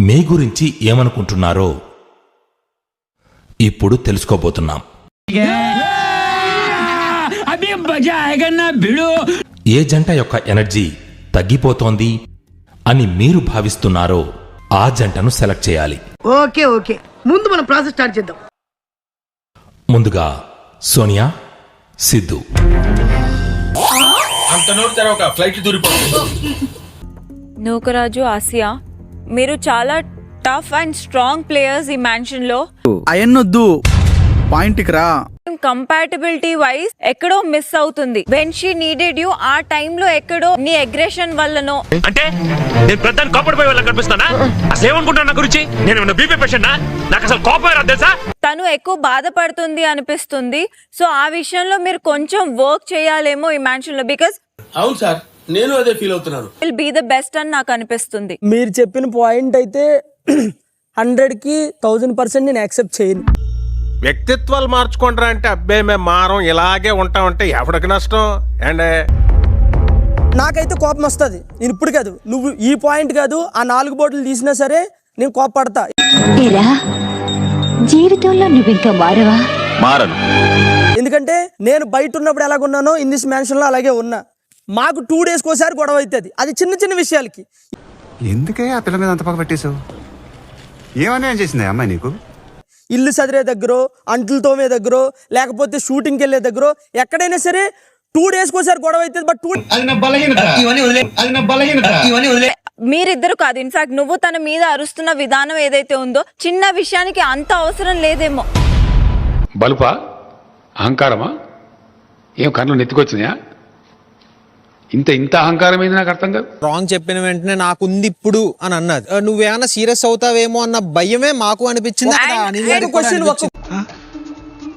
మీ గురించి ఏమనుకుంటున్నారో ఇప్పుడు తెలుసుకోబోతున్నాం. ఏ జంట యొక్క ఎనర్జీ తగ్గిపోతోంది అని మీరు భావిస్తున్నారో ఆ జంటను సెలెక్ట్ చేయాలి. ఓకే ఓకే, ముందు మనం ప్రాసెస్ స్టార్ట్ చేద్దాం. ముందుగా సోనియా, సిద్ధు. నూకరాజు, ఆసియా, మీరు చాలా టఫ్ అండ్ స్ట్రాంగ్ ప్లేయర్స్ ఈ మ్యాన్షన్ లో. అయన్నొద్దు, పాయింట్కి రా. కంపాటబిలిటీ వైజ్ ఎక్కడో మిస్ అవుతుంది. వెన్ షీ నీడెడ్ యూ ఆ టైంలో ఎక్కడో నీ అగ్రెషన్ వల్లనో. అంటే నేను ప్రధాని కోపడిపోయే వాళ్ళ కనిపిస్తానా? అసలు ఏమనుకుంటున్నా నా గురించి? నేను బీపీ పేషెంట్, నాకు అసలు కోపం రాదు తెలుసా? తను ఎక్కువ బాధపడుతుంది అనిపిస్తుంది. సో ఆ విషయంలో మీరు కొంచెం వర్క్ చేయాలేమో ఈ మ్యాన్షన్ లో. బికాస్ అవును సార్, నేను అదే ఫీల్ అవుతున్నాను. విల్ బీ ద బెస్ట్ అని నాకు అనిపిస్తుంది. మీరు చెప్పిన పాయింట్ అయితే 100కి 1000% నేను యాక్సెప్ట్ చేయను. వ్యక్తిత్వాలు మార్చుకుంటారా అంటే అబ్బే మేము మారం ఇలాగే ఉంటామంటే ఎవరికి నష్టం? అండ్ నాకైతే కోపం వస్తుంది. నేను ఇప్పుడు కాదు, నువ్వు ఈ పాయింట్ కాదు, ఆ 4 బోట్లు తీసినా సరే నేను కోపపడతా. జీవితంలో నువ్వు ఇంకా మారను. ఎందుకంటే నేను బయట ఉన్నప్పుడు ఎలాగున్నానో ఇన్ దిస్ మ్యాన్షన్ లో అలాగే ఉన్నా. మాకు 2 డేస్కి ఒకసారి గొడవ అవుతుంది, అది చిన్న చిన్న విషయాలకి. ఎందుకే ఆ పిల్ల మీద అంత పక్క పెట్టేశావు? ఏమన్నా చేసింది అమ్మాయి నీకు? ఇల్లు సదిరే దగ్గర, అంట్లు తోమే దగ్గర, లేకపోతే షూటింగ్కి వెళ్ళే దగ్గర, ఎక్కడైనా సరే 2 డేస్కి ఒకసారి గొడవ అవుతుంది. బట్ మీరిద్దరు కాదు, ఇన్ఫాక్ట్ నువ్వు తన మీద అరుస్తున్న విధానం ఏదైతే ఉందో చిన్న విషయానికి అంత అవసరం లేదేమో. బలుపా, అహంకారమా, ఏం కళ్ళు నెత్తికొచ్చినాయా? ఇంత అహంకారం ఏంది నాకు అర్థం కాదు. రాంగ్ చెప్పిన వెంటనే నాకుంది ఇప్పుడు అని అన్నది. నువ్వేమన్నా సీరియస్ అవుతావేమో అన్న భయమే మాకు అనిపించింది.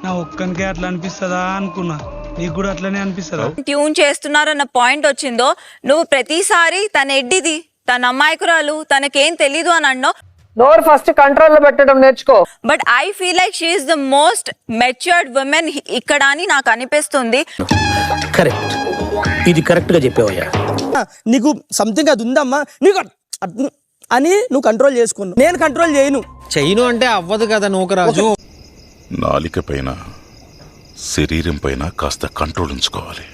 నా ఒక్కనికే అట్లా అనిపిస్తుందా అనుకున్నా, నీకు కూడా అట్లనే అనిపిస్తుందా? ట్యూన్ చేస్తున్నారన్న పాయింట్ వచ్చిందో, నువ్వు ప్రతిసారి తన ఎడ్డిది, తన అమ్మాయికురాలు, తనకేం తెలీదు అని అన్నావు. నోరు ఫస్ట్ కంట్రోల్ లో పెట్టడం నేర్చుకో. But I feel like she is the most matured women ఇక్కడ అని నాకు అనిపిస్తుంది. కరెక్ట్, ఇది కరెక్ట్ గా చెప్పావయ్యా. నీకు సంథింగ్ అది ఉందమ్మా నీకు అని నువ్వు కంట్రోల్ చేసుకున్నావు, నేను కంట్రోల్ చేయను అంటే అవ్వదు కదా నూకరాజు. నాలిక పైన, శరీరం పైన కాస్త కంట్రోల్ ఉంచుకోవాలి.